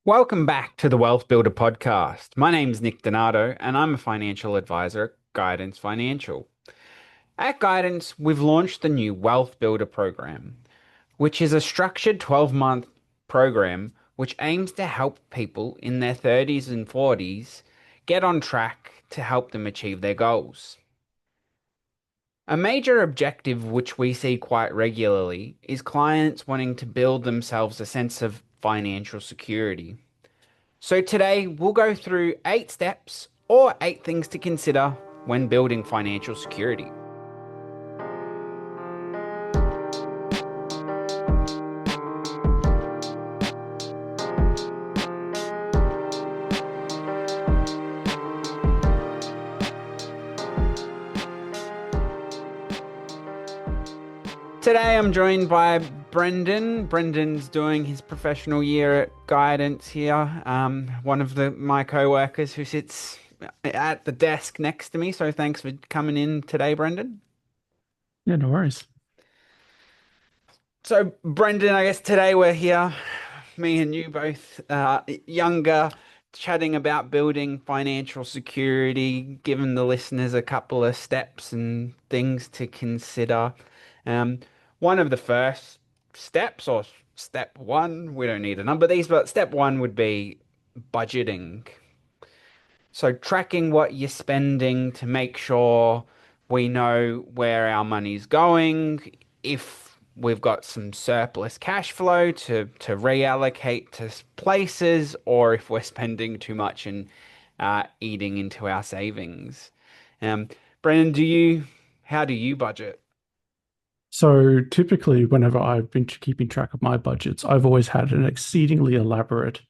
Welcome back to the Wealth Builder podcast. My name's Nick Donato, and I'm a financial advisor at Guidance Financial. At Guidance, we've launched the new Wealth Builder program, which is a structured 12-month program which aims to help people in their 30s and 40s get on track to help them achieve their goals. A major objective which we see quite regularly is clients wanting to build themselves a sense of financial security. So today we'll go through 8 steps or 8 things to consider when building financial security. Today I'm joined by Brenden. Brendan's doing his professional year at Guidance here. One of my co-workers who sits at the desk next to me. So thanks for coming in today, Brendan. Yeah, no worries. So Brendan, I guess today we're here, me and you both, younger, chatting about building financial security, giving the listeners a couple of steps and things to consider. Um, One of the first steps, or step one, we don't need a number of these, but step one would be budgeting. So tracking what you're spending to make sure we know where our money's going, if we've got some surplus cash flow to reallocate to places, or if we're spending too much and eating into our savings. Um, Brendan, how do you budget? So typically, whenever I've been keeping track of my budgets, I've always had an exceedingly elaborate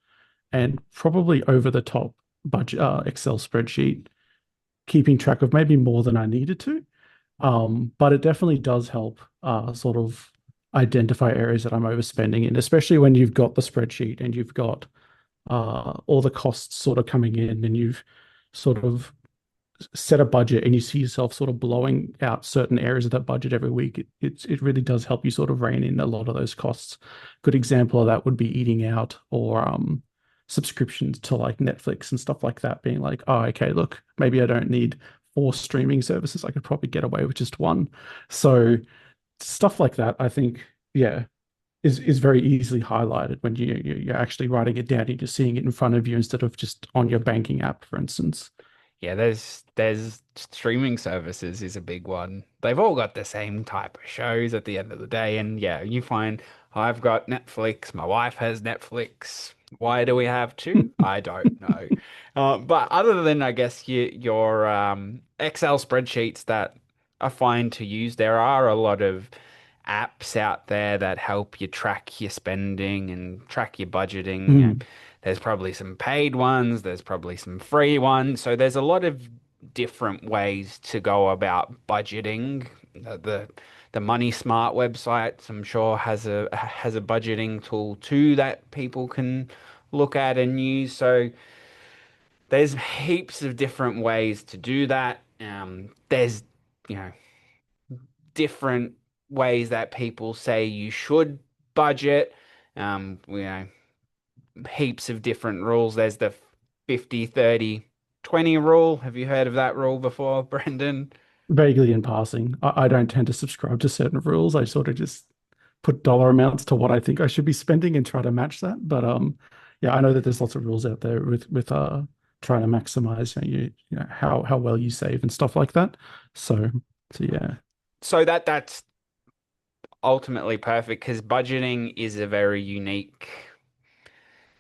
and probably over the top budget Excel spreadsheet, keeping track of maybe more than I needed to. But it definitely does help sort of identify areas that I'm overspending in, especially when you've got the spreadsheet and you've got all the costs sort of coming in and you've sort of set a budget and you see yourself sort of blowing out certain areas of that budget every week, it really does help you sort of rein in a lot of those costs. Good example of that would be eating out or subscriptions to like Netflix and stuff like that, being like, oh, okay, look, maybe I don't need 4 streaming services. I could probably get away with just one. So stuff like that, I think, yeah, is very easily highlighted when you're actually writing it down and you're seeing it in front of you instead of just on your banking app, for instance. Yeah, there's streaming services is a big one. They've all got the same type of shows at the end of the day, and yeah, you find I've got Netflix, my wife has Netflix. Why do we have two? I don't know. But other than I guess your Excel spreadsheets that are fine to use, there are a lot of apps out there that help you track your spending and track your budgeting. Mm, There's probably some paid ones, there's probably some free ones. So there's a lot of different ways to go about budgeting. The Money Smart website, I'm sure, has a budgeting tool too that people can look at and use. So there's heaps of different ways to do that. There's you know different ways that people say you should budget. You know, heaps of different rules. There's the 50, 30, 20 rule. Have you heard of that rule before, Brendan? vaguely in passing. I don't tend to subscribe to certain rules. I sort of just put dollar amounts to what I think I should be spending and try to match that. But yeah, I know that there's lots of rules out there with trying to maximize you know how well you save and stuff like that. So so yeah. So that's ultimately perfect because budgeting is a very unique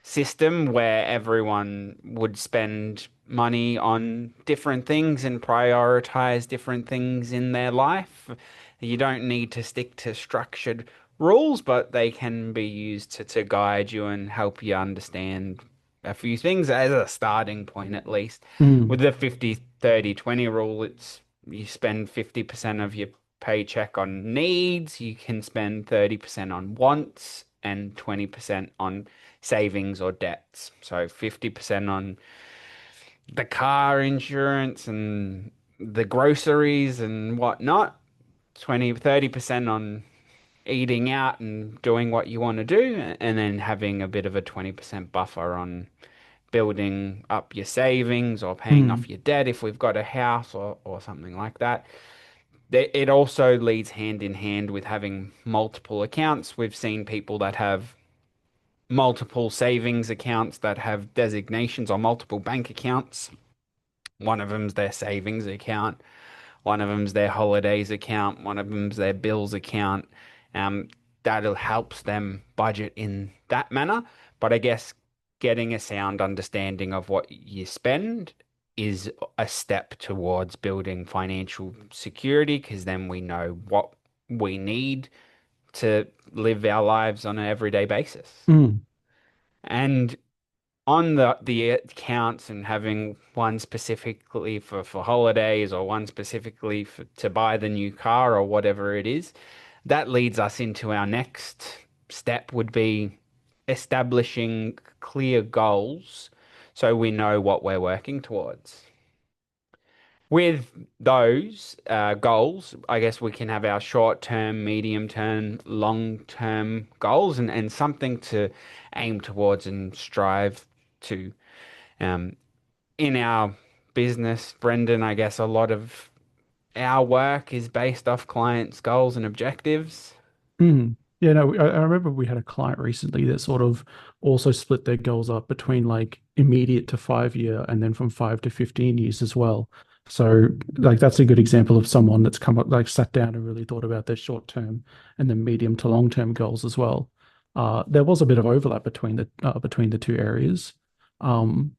system where everyone would spend money on different things and prioritize different things in their life. You don't need to stick to structured rules, but they can be used to guide you and help you understand a few things as a starting point, at least. With Mm, the 50, 30, 20 rule, it's you spend 50% of your paycheck on needs, you can spend 30% on wants, and 20% on savings or debts. So 50% on the car insurance and the groceries and whatnot. 20, 30% on eating out and doing what you want to do, and then having a bit of a 20% buffer on building up your savings or paying Mm, off your debt if we've got a house or something like that. It also leads hand in hand with having multiple accounts. We've seen people that have multiple savings accounts that have designations on multiple bank accounts. One of them's their savings account, one of them's their holidays account, one of them's their bills account. Um, that'll helps them budget in that manner. But I guess getting a sound understanding of what you spend is a step towards building financial security because then we know what we need to live our lives on an everyday basis. mm, And on the accounts and having one specifically for holidays or one specifically to buy the new car or whatever it is, that leads us into our next step would be establishing clear goals so we know what we're working towards. With those goals, I guess we can have our short term, medium term, long term goals and something to aim towards and strive to. Um, in our business, Brendan, I guess a lot of our work is based off clients' goals and objectives. mm. Yeah, no, I remember we had a client recently that sort of also split their goals up between like immediate to 5 year and then from 5 to 15 years as well. So like that's a good example of someone that's come up like sat down and really thought about their short term and then medium to long term goals as well. There was a bit of overlap between the two areas. Um,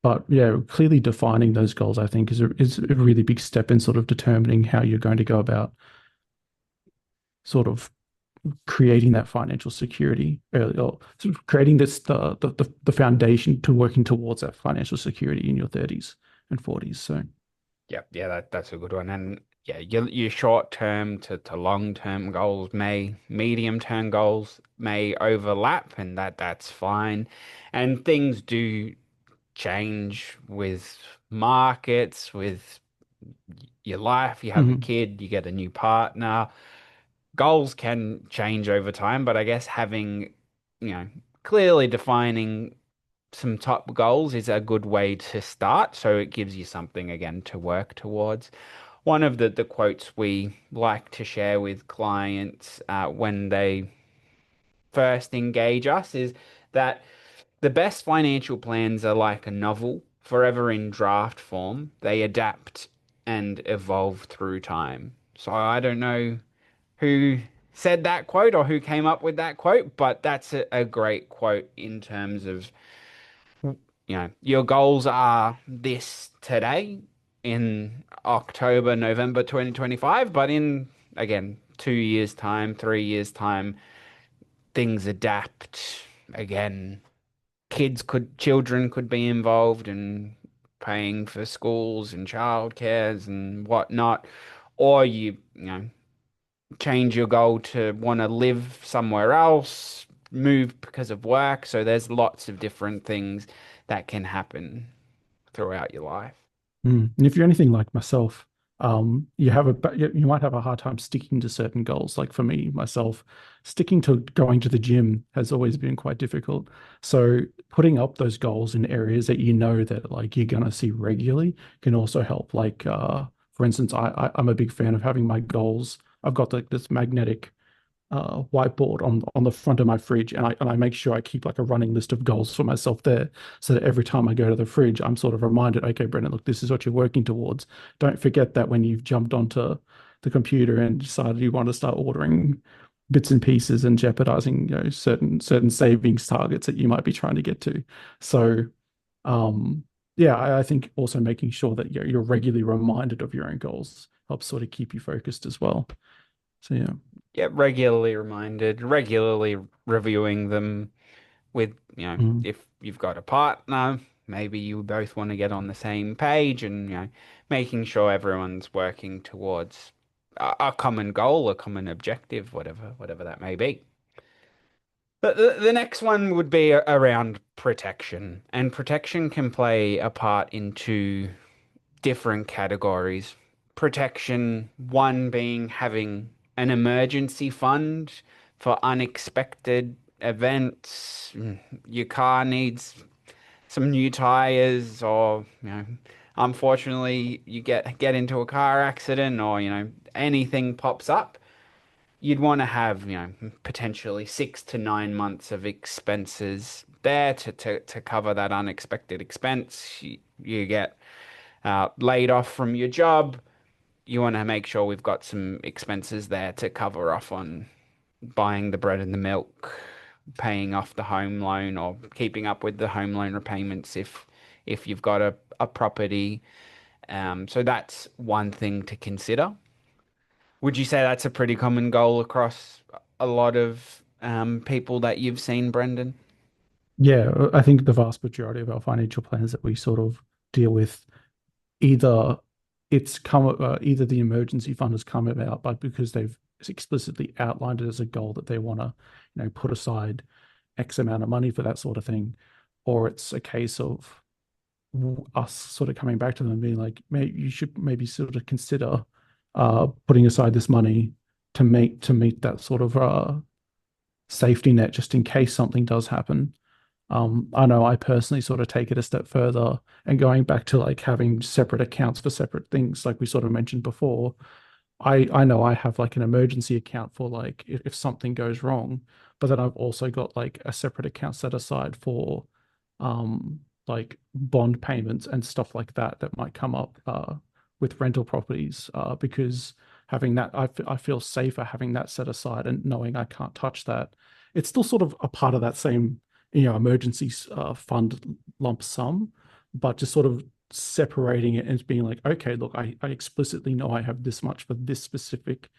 but yeah, clearly defining those goals, I think, is a really big step in sort of determining how you're going to go about sort of creating that financial security early, or sort of creating the foundation to working towards that financial security in your 30s and 40s. So, Yep, yeah, that's a good one. And yeah, your short term to long term goals medium term goals may overlap, and that's fine. And things do change with markets, with your life. You have a mhm, kid, you get a new partner. Goals can change over time, but I guess having, you know, clearly defining some top goals is a good way to start. So it gives you something again to work towards. One of the quotes we like to share with clients when they first engage us is that the best financial plans are like a novel, forever in draft form. They adapt and evolve through time. So I don't know who said that quote or who came up with that quote, but that's a great quote in terms of, your goals are this today in October, November 2025, but in, again, 2 years' time, 3 years' time, things adapt. Again, children could be involved in paying for schools and childcares and whatnot, or you change your goal to want to live somewhere else, move because of work. So there's lots of different things that can happen throughout your life. And if you're anything like myself, you might have a hard time sticking to certain goals. Like for me, myself, sticking to going to the gym has always been quite difficult. So putting up those goals in areas that you know that like you're gonna see regularly can also help. Like for instance, I'm a big fan of having my goals. I've got like this magnetic whiteboard on the front of my fridge, and I make sure I keep like a running list of goals for myself there, so that every time I go to the fridge, I'm sort of reminded, okay, Brendan, look, this is what you're working towards. Don't forget that when you've jumped onto the computer and decided you want to start ordering bits and pieces and jeopardizing, certain savings targets that you might be trying to get to. So, yeah, I think also making sure that you're regularly reminded of your own goals helps sort of keep you focused as well. So yeah. Get regularly reminded, regularly reviewing them with, Mm. if you've got a partner, maybe you both want to get on the same page and, making sure everyone's working towards a common goal, a common objective, whatever that may be. But the next one would be around protection, and protection can play a part into different categories. Protection, one being having an emergency fund for unexpected events. Your car needs some new tires, or unfortunately you get into a car accident, or anything pops up. You'd want to have potentially 6 to 9 months of expenses there to cover that unexpected expense. You get laid off from your job. You want to make sure we've got some expenses there to cover off on buying the bread and the milk, paying off the home loan, or keeping up with the home loan repayments if you've got a property. So that's one thing to consider. Would you say that's a pretty common goal across a lot of people that you've seen, Brendan? Yeah, I think the vast majority of our financial plans that we sort of deal with, either either the emergency fund has come about, but because they've explicitly outlined it as a goal that they want to, put aside X amount of money for that sort of thing, or it's a case of us sort of coming back to them and being like, maybe you should maybe sort of consider putting aside this money to meet that sort of safety net just in case something does happen. I know I personally sort of take it a step further and going back to like having separate accounts for separate things, like we sort of mentioned before. I know I have like an emergency account for like if something goes wrong, but then I've also got like a separate account set aside for um like bond payments and stuff like that that might come up with rental properties because having that I feel safer having that set aside and knowing I can't touch that. It's still sort of a part of that same emergency fund lump sum, but just sort of separating it and being like, okay, look, I explicitly know I have this much for this specific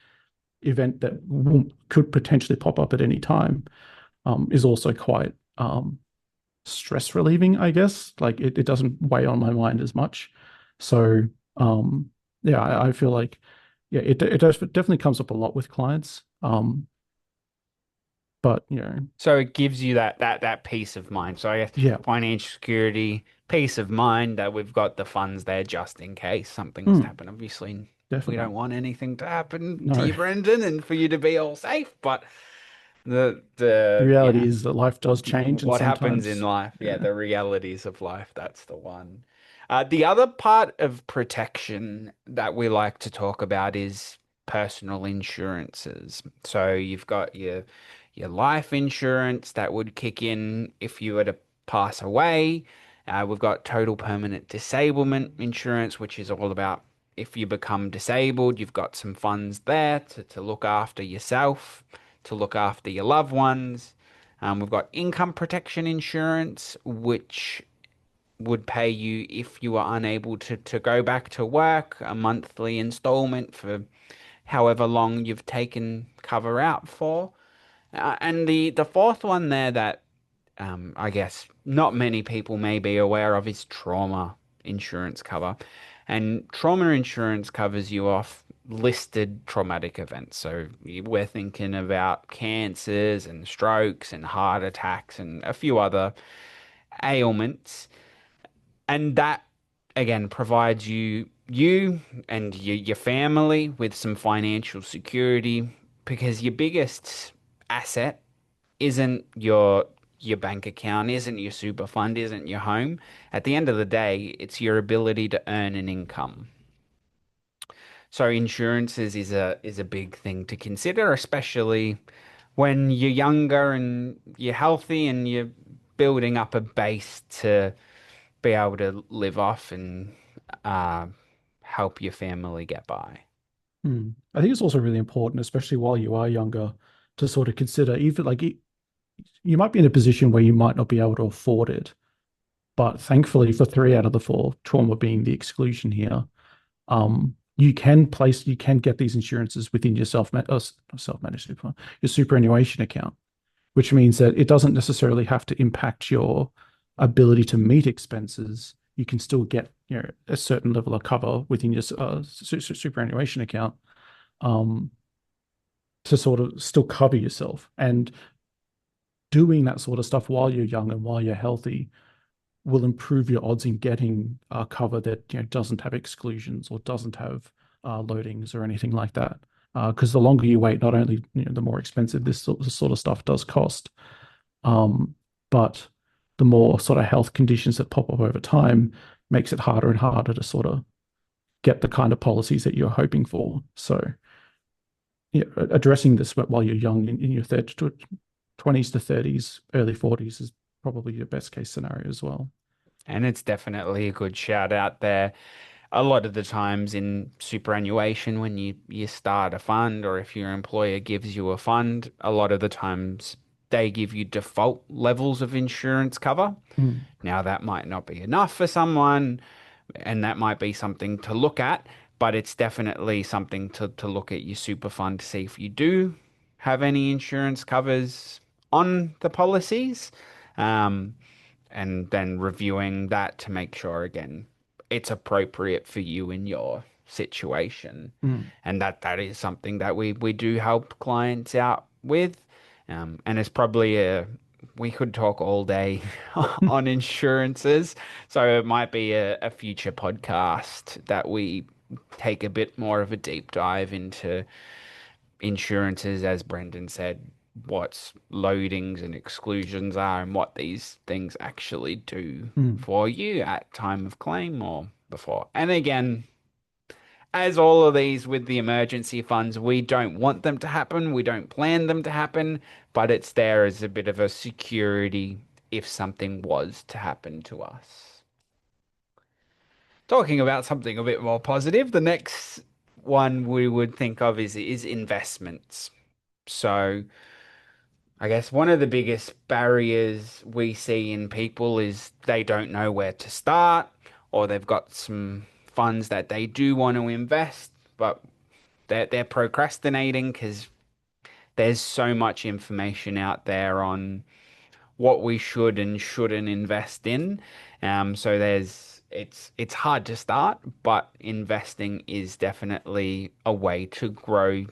event that could potentially pop up at any time, is also quite stress relieving, I guess. Like it doesn't weigh on my mind as much. So yeah, I feel like yeah, it definitely comes up a lot with clients. But So it gives you that peace of mind. So I guess yeah. financial security, peace of mind that we've got the funds there just in case something was to Mm, happen. Obviously, we don't definitely. want anything to happen to No. you, Brendan, and for you to be all safe. But the The the reality yeah, is that life does change, and what happens in sometimes, life, yeah, yeah. the realities of life, that's the one. The other part of protection that we like to talk about is personal insurances. So you've got your life insurance that would kick in if you were to pass away. We've got total permanent disablement insurance, which is all about if you become disabled, you've got some funds there to look after yourself, to look after your loved ones. We've got income protection insurance, which would pay you if you are unable to go back to work, a monthly installment for however long you've taken cover out for. And the fourth one there that I guess not many people may be aware of is trauma insurance cover. And trauma insurance covers you off listed traumatic events. So we're thinking about cancers and strokes and heart attacks and a few other ailments. And that again provides you and your family with some financial security because your biggest asset isn't your bank account, isn't your super fund, isn't your home. At the end of the day, it's your ability to earn an income. So insurances is a big thing to consider, especially when you're younger and you're healthy and you're building up a base to be able to live off and uh, help your family get by. I think it's also really important, especially while you are younger, to sort of consider even like you might be in a position where you might not be able to afford it. But thankfully, for three out of the four, trauma being the exclusion here, you can get these insurances within your self-managed your superannuation account, which means that it doesn't necessarily have to impact your ability to meet expenses. You can still get a certain level of cover within your superannuation account um, to sort of still cover yourself. And doing that sort of stuff while you're young and while you're healthy will improve your odds in getting a cover that doesn't have exclusions or doesn't have loadings or anything like that. Because the longer you wait, not only the more expensive this sort of stuff does cost, um, but the more sort of health conditions that pop up over time makes it harder and harder to sort of get the kind of policies that you're hoping for. So, yeah, addressing this while you're young in your 20s to 30s, early 40s is probably your best case scenario as well. And it's definitely a good shout out there. A lot of the times in superannuation, when you start a fund or if your employer gives you a fund, a lot of the times they give you default levels of insurance cover. Mm, Now, that might not be enough for someone, and that might be something to look at, but it's definitely something to look at your super fund to see if you do have any insurance covers on the policies. Um, and then reviewing that to make sure again it's appropriate for you in your situation. mm, And that is something that we do help clients out with. And it's probably a we could talk all day on insurances, so it might be a future podcast that we take a bit more of a deep dive into insurances, as Brenden said, what loadings and exclusions are and what these things actually do mm, for you at time of claim or before. And again, as all of these with the emergency funds, we don't want them to happen, we don't plan them to happen, but it's there as a bit of a security if something was to happen to us. Talking about something a bit more positive, the next one we would think of is investments. So I guess one of the biggest barriers we see in people is they don't know where to start, or they've got some funds that they do want to invest, but they're procrastinating because there's so much information out there on what we should and shouldn't invest in. So it's hard to start, but investing is definitely a way to grow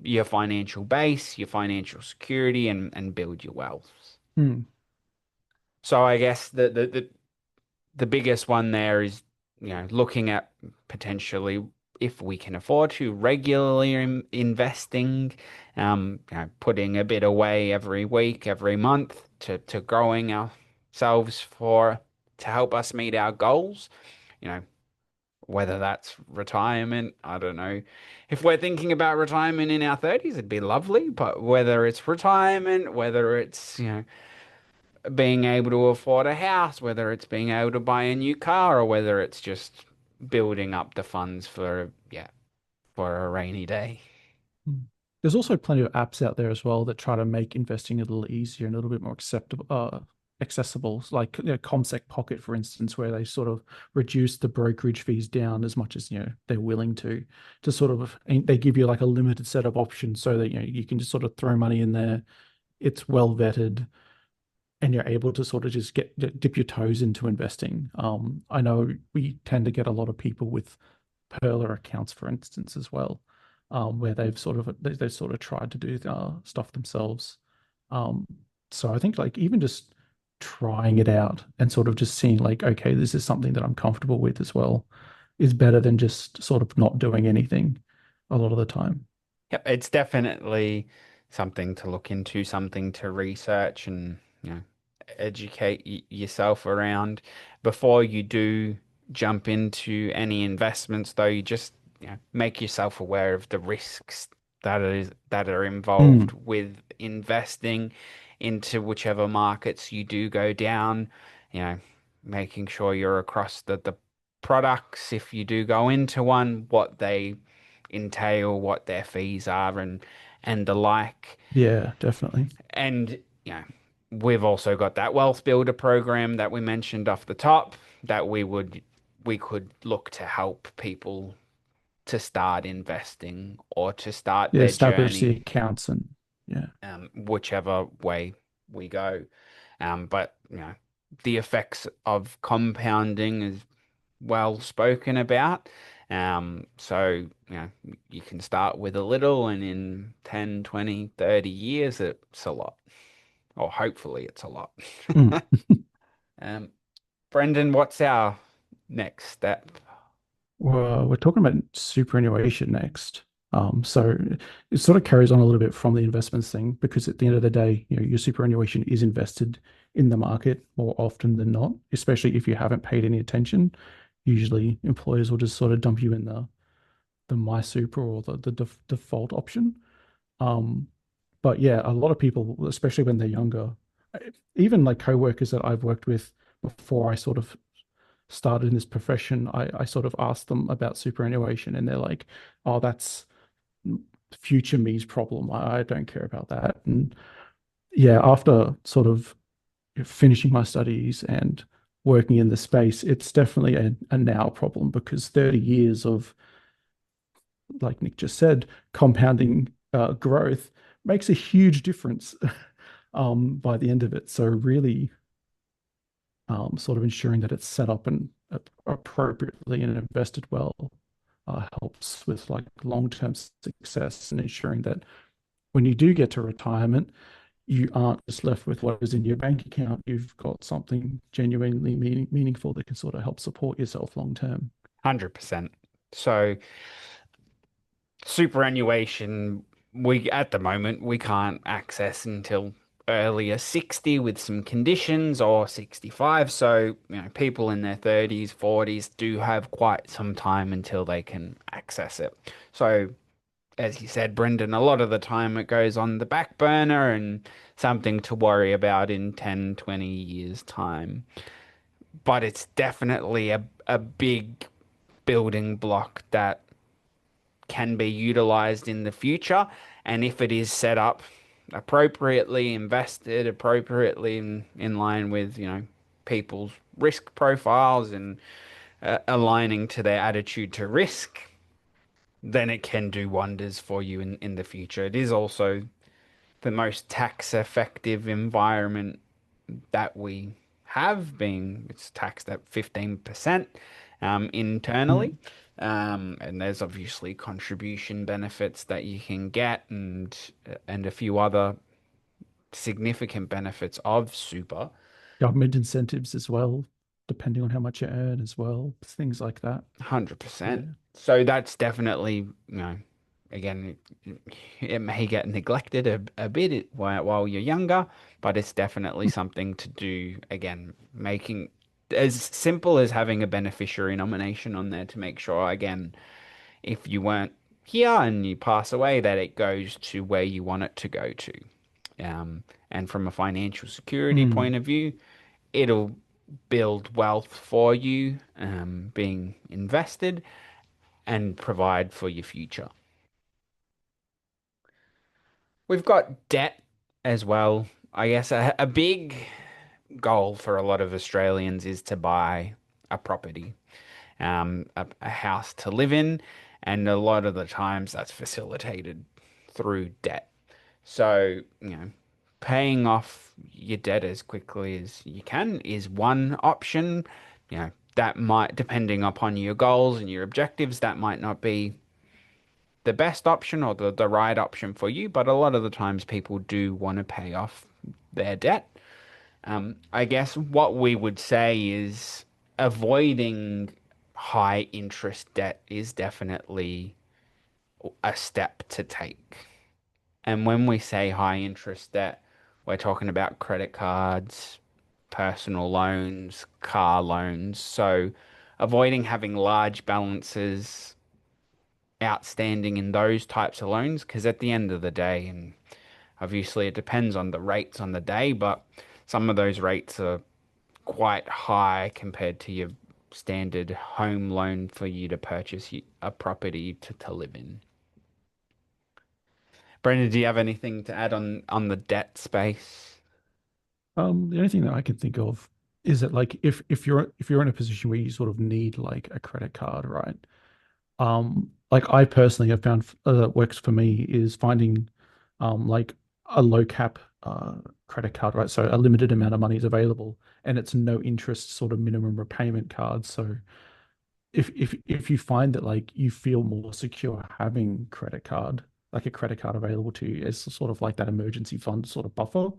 your financial base, your financial security, and build your wealth. mm. So I guess the biggest one there is, looking at potentially if we can afford to regularly investing, putting a bit away every week, every month to growing ourselves for to help us meet our goals. You know, whether that's retirement, I don't know. If we're thinking about retirement in our 30s, it'd be lovely, but whether it's retirement, whether it's, being able to afford a house, whether it's being able to buy a new car or whether it's just building up the funds for, yeah, for a rainy day. Mm. There's also plenty of apps out there as well that try to make investing a little easier and a little bit more acceptable, accessible. Like Comsec Pocket, for instance, where they sort of reduce the brokerage fees down as much as they're willing to sort of and they give you like a limited set of options so that you can just sort of throw money in there. It's well vetted, and you're able to sort of just dip your toes into investing. I know we tend to get a lot of people with Perler accounts, for instance, as well, where they've sort of tried to do stuff themselves. Um, so I think like even just trying it out and sort of just seeing like, okay, this is something that I'm comfortable with as well, is better than just sort of not doing anything a lot of the time. Yep, it's definitely something to look into, something to research and, educate yourself around before you do jump into any investments, though you just, make yourself aware of the risks that are involved Mm, with investing into whichever markets you do go down, you know, making sure you're across the products if you do go into one, what they entail, what their fees are, and the like. yeah, definitely. And we've also got that wealth builder program that we mentioned off the top that we could look to help people to start investing or to start Yeah, their establish the journey, accounts and yeah. whichever way we go. But the effects of compounding is well spoken about. So, you can start with a little and in 10, 20, 30 years, it's a lot, or hopefully it's a lot. Mm. Um, Brendan, what's our next step? Well, we're talking about superannuation next. So it sort of carries on a little bit from the investments thing because at the end of the day, your superannuation is invested in the market more often than not, especially if you haven't paid any attention. Usually employers will just sort of dump you in the MySuper or the default option. Um, but yeah, a lot of people, especially when they're younger, even like co-workers that I've worked with before I sort of started in this profession, I sort of asked them about superannuation and they're like, oh, that's future me's problem. I don't care about that. And yeah, after sort of finishing my studies and working in the space, it's definitely a now problem because 30 years of, like Nick just said, compounding growth makes a huge difference by the end of it. So really sort of ensuring that it's set up and appropriately and invested well helps with like long-term success and ensuring that when you do get to retirement, you aren't just left with what is in your bank account. You've got something genuinely meaningful that can sort of help support yourself long term. 100%. So superannuation, we at the moment we can't access until earlier 60 with some conditions or 65. So, people in their 30s, 40s do have quite some time until they can access it. So, as you said, Brendan, a lot of the time it goes on the back burner and something to worry about in 10, 20 years' time. But it's definitely a big building block that can be utilized in the future. And if it is set up appropriately, invested appropriately in line with, people's risk profiles and aligning to their attitude to risk, then it can do wonders for you in the future. It is also the most tax effective environment that we have been. It's taxed at 15% internally. Mm. And there's obviously contribution benefits that you can get and a few other significant benefits of super. Government incentives as well, depending on how much you earn as well, things like that. 100%. Yeah. So that's definitely, again, it may get neglected a bit while you're younger, but it's definitely something to do, again, making as simple as having a beneficiary nomination on there to make sure, again, if you weren't here and you pass away, that it goes to where you want it to go to. And from a financial security Mm. point of view, it'll build wealth for you, being invested and provide for your future. We've got debt as well. I guess a big goal for a lot of Australians is to buy a property, a house to live in, and a lot of the times that's facilitated through debt. So, paying off your debt as quickly as you can is one option. That might, depending upon your goals and your objectives, that might not be the best option or the right option for you, but a lot of the times people do want to pay off their debt. I guess what we would say is avoiding high interest debt is definitely a step to take. And when we say high interest debt, we're talking about credit cards, personal loans, car loans. So avoiding having large balances outstanding in those types of loans, because at the end of the day, and obviously it depends on the rates on the day, but some of those rates are quite high compared to your standard home loan for you to purchase a property to live in. Brendan, do you have anything to add on the debt space? The only thing that I can think of is that like if you're in a position where you sort of need like a credit card, right? Like I personally have found that works for me is finding like a low cap credit card, right? So a limited amount of money is available and it's no interest sort of minimum repayment card. So if you find that like you feel more secure having credit card, like a credit card available to you as sort of like that emergency fund sort of buffer,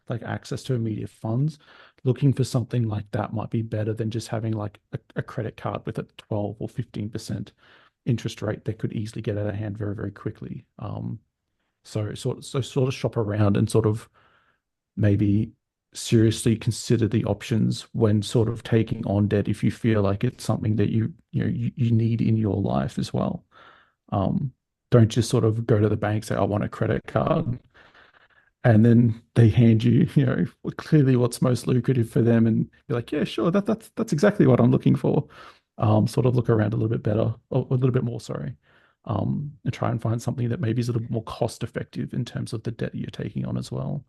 like access to immediate funds, looking for something like that might be better than just having like a credit card with a 12 or 15% interest rate that could easily get out of hand very, very quickly. So sort of shop around and sort of maybe seriously consider the options when sort of taking on debt if you feel like it's something that you need in your life as well. Um, don't just sort of go to the bank, say, I want a credit card, and then they hand you, clearly what's most lucrative for them, and be like, yeah, sure, that's exactly what I'm looking for. Sort of look around a little bit better, or a little bit more, sorry, and try and find something that maybe is a little more cost effective in terms of the debt you're taking on as well.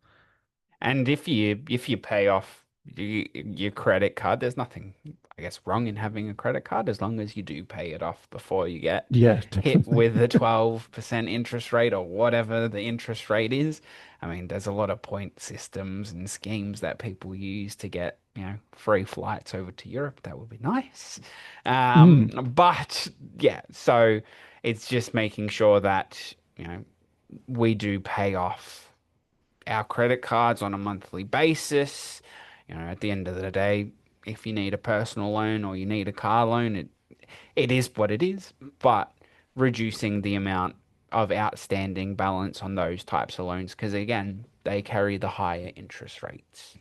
And if you pay off your credit card, there's nothing, I guess, wrong in having a credit card as long as you do pay it off before you get Yeah, hit definitely. with a 12% interest rate or whatever the interest rate is. I mean, there's a lot of point systems and schemes that people use to get, free flights over to Europe. That would be nice. Mm, But yeah, so it's just making sure that, we do pay off our credit cards on a monthly basis. At the end of the day, if you need a personal loan or you need a car loan, it is what it is. But reducing the amount of outstanding balance on those types of loans, because again, they carry the higher interest rates.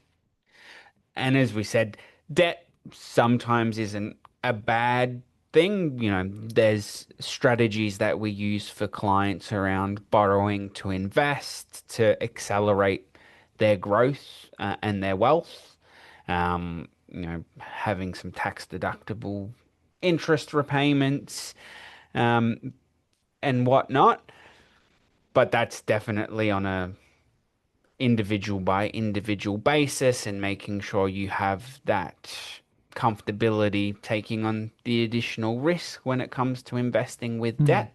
And as we said, debt sometimes isn't a bad thing. There's strategies that we use for clients around borrowing to invest to accelerate their growth and their wealth. Having some tax deductible interest repayments and whatnot. But that's definitely on a individual by individual basis and making sure you have that comfortability taking on the additional risk when it comes to investing with mm, debt.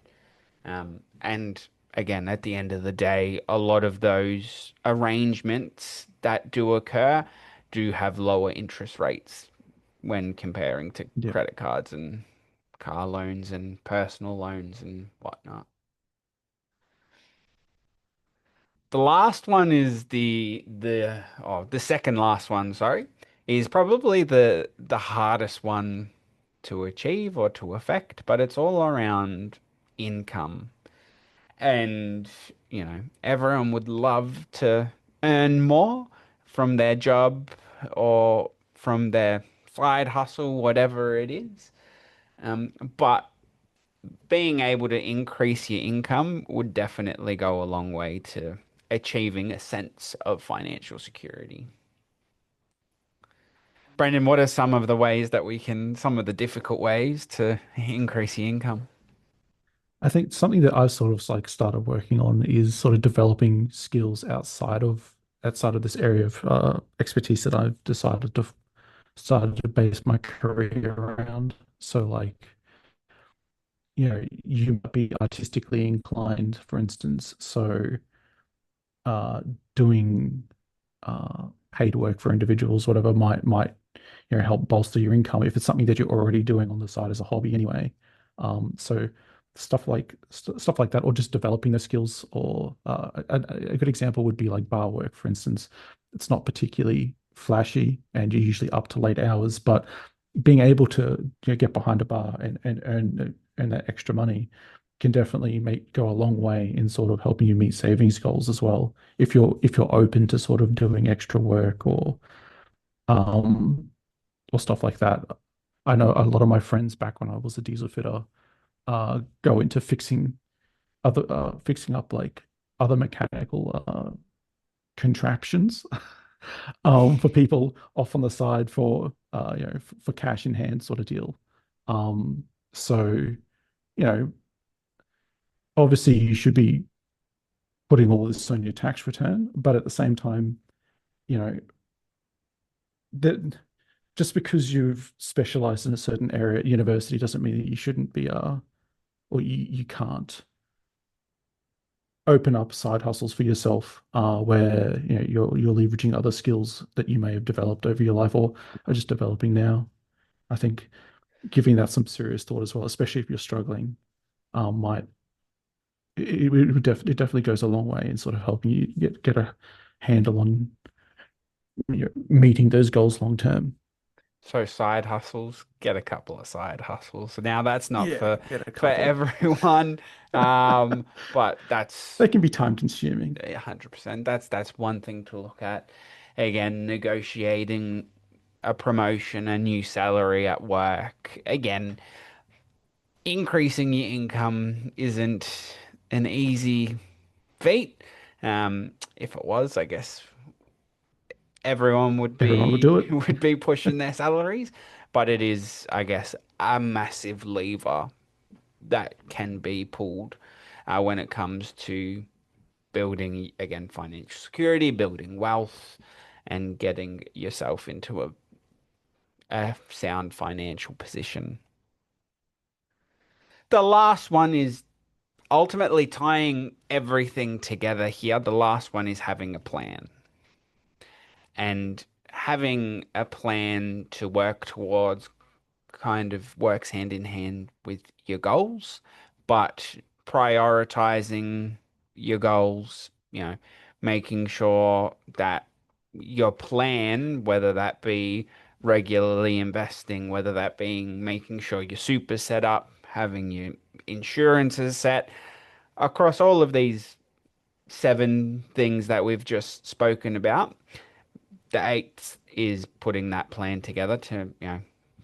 And again, at the end of the day, a lot of those arrangements that do occur do have lower interest rates when comparing to yeah. credit cards and car loans and personal loans and whatnot. The last one is the second last one, sorry, is probably the hardest one to achieve or to affect, but it's all around income. And, everyone would love to earn more from their job or from their side hustle, whatever it is. But being able to increase your income would definitely go a long way to achieving a sense of financial security. Brenden, what are some of the difficult ways to increase your income? I think something that I've sort of like started working on is sort of developing skills outside of this area of expertise that I've decided to started to base my career around. So like, you might be artistically inclined, for instance. So uh, doing paid work for individuals, whatever, might help bolster your income if it's something that you're already doing on the side as a hobby anyway. So stuff like that, or just developing the skills. Or a good example would be like bar work, for instance. It's not particularly flashy, and you're usually up to late hours, but being able to get behind a bar and earn that extra money can definitely make go a long way in sort of helping you meet savings goals as well. If you're open to sort of doing extra work um or stuff like that. I know a lot of my friends back when I was a diesel fitter go into fixing up like other mechanical contraptions for people off on the side for for cash in hand sort of deal. So obviously you should be putting all this on your tax return, but at the same time, you know, that just because you've specialized in a certain area at university doesn't mean that you shouldn't be or you can't open up side hustles for yourself where you're leveraging other skills that you may have developed over your life or are just developing now. I think giving that some serious thought as well, especially if you're struggling, might it definitely goes a long way in sort of helping you get a handle on meeting those goals long term. So side hustles, get a couple of side hustles. Now that's not Yeah, get a for couple. everyone, but that's They can be time consuming. 100%. That's one thing to look at. Again, negotiating a promotion, a new salary at work. Again, increasing your income isn't an easy feat. If it was, I guess everyone would Everyone will do be it. would be pushing their salaries, but it is, I guess, a massive lever that can be pulled when it comes to building, again, financial security, building wealth, and getting yourself into a sound financial position. The last one is ultimately tying everything together here. The last one is having a plan. And having a plan to work towards kind of works hand in hand with your goals, but prioritizing your goals, making sure that your plan, whether that be regularly investing, whether that being making sure your super set up, having your insurances set, across all of these seven things that we've just spoken about, the eighth is putting that plan together to,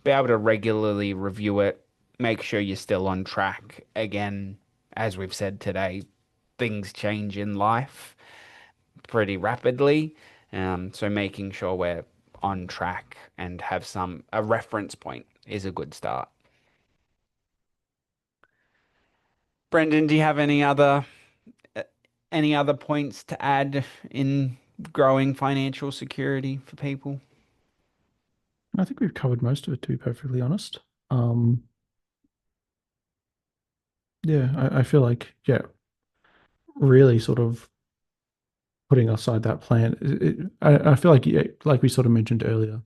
be able to regularly review it, make sure you're still on track. Again, as we've said today, things change in life pretty rapidly. So making sure we're on track and have a reference point is a good start. Brendan, do you have uh, any other points to add in growing financial security for people? I think we've covered most of it, to be perfectly honest. Um, yeah, I feel like, yeah, really sort of putting aside that plan. I feel like, yeah, like we sort of mentioned earlier,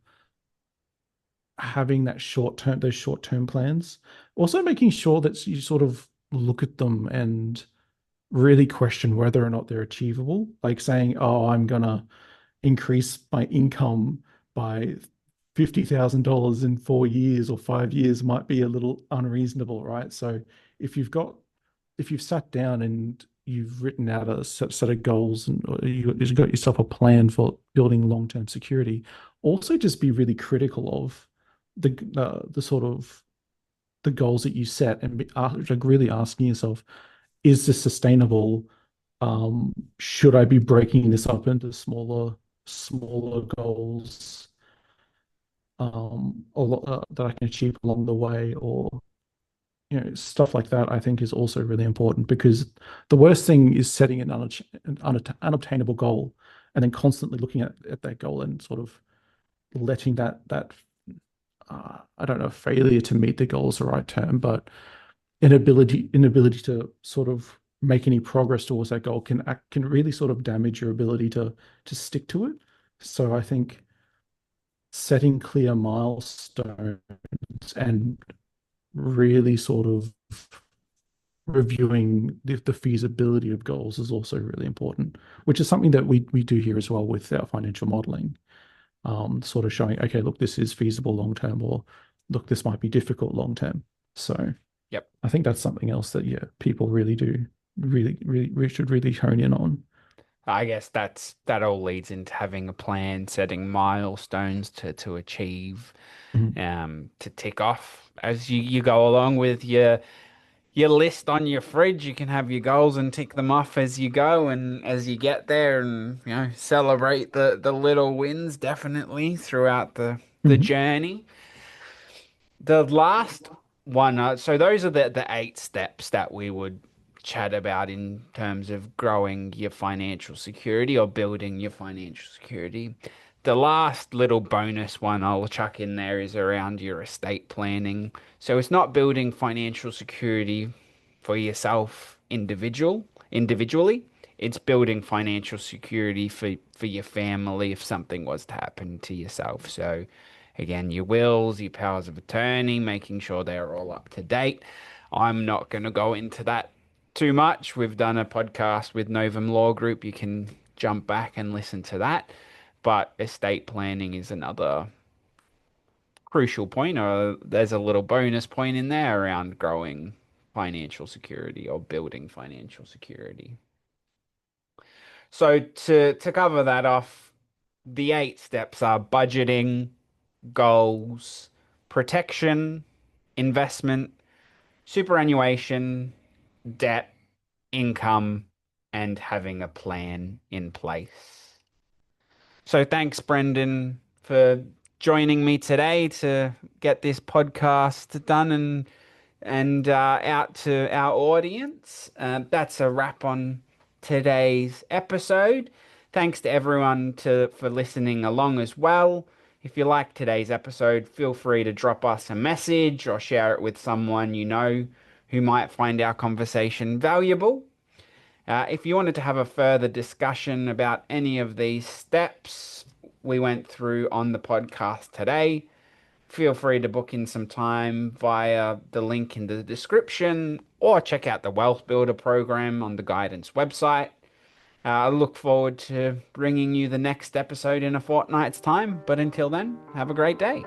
having that those short term plans, also making sure that you sort of look at them and really question whether or not they're achievable. Like saying, oh, I'm gonna increase my income by $50,000 in 4 years or 5 years might be a little unreasonable, right? So if you've got if you've sat down and you've written out a set of goals and you've got yourself a plan for building long-term security, also just be really critical of the sort of the goals that you set and like really asking yourself, is this sustainable? Should I be breaking this up into smaller goals that I can achieve along the way, or stuff like that, I think is also really important because the worst thing is setting an unobtainable goal and then constantly looking at that goal and sort of letting that I don't know if failure to meet the goal is the right term, but inability to sort of make any progress towards that goal can really sort of damage your ability to stick to it. So I think setting clear milestones and really sort of reviewing the feasibility of goals is also really important, which is something that we do here as well with our financial modeling, sort of showing, okay, look, this is feasible long term, or look, this might be difficult long term. So Yep. I think that's something else that, yeah, people really do, we should really hone in on. I guess that all leads into having a plan, setting milestones to achieve, Mhm. to tick off as you go along with your list on your fridge. You can have your goals and tick them off as you go and as you get there, and celebrate the little wins definitely throughout the Mhm. journey. The last one, so those are the eight steps that we would chat about in terms of growing your financial security or building your financial security. The last little bonus one I'll chuck in there is around your estate planning. So it's not building financial security for yourself individually. It's building financial security for your family if something was to happen to yourself. So again, your wills, your powers of attorney, making sure they're all up to date. I'm not going to go into that too much. We've done a podcast with Novum Law Group. You can jump back and listen to that. But estate planning is another crucial point, or there's a little bonus point in there around growing financial security or building financial security. So to cover that off, the 8 steps are budgeting, goals, protection, investment, superannuation, debt, income, and having a plan in place. So thanks, Brenden, for joining me today to get this podcast done and out to our audience. That's a wrap on today's episode. Thanks to everyone for listening along as well. If you like today's episode, feel free to drop us a message or share it with someone you know who might find our conversation valuable. If you wanted to have a further discussion about any of these steps we went through on the podcast today, feel free to book in some time via the link in the description or check out the Wealth Builder program on the guidance website. I look forward to bringing you the next episode in a fortnight's time, but until then, have a great day.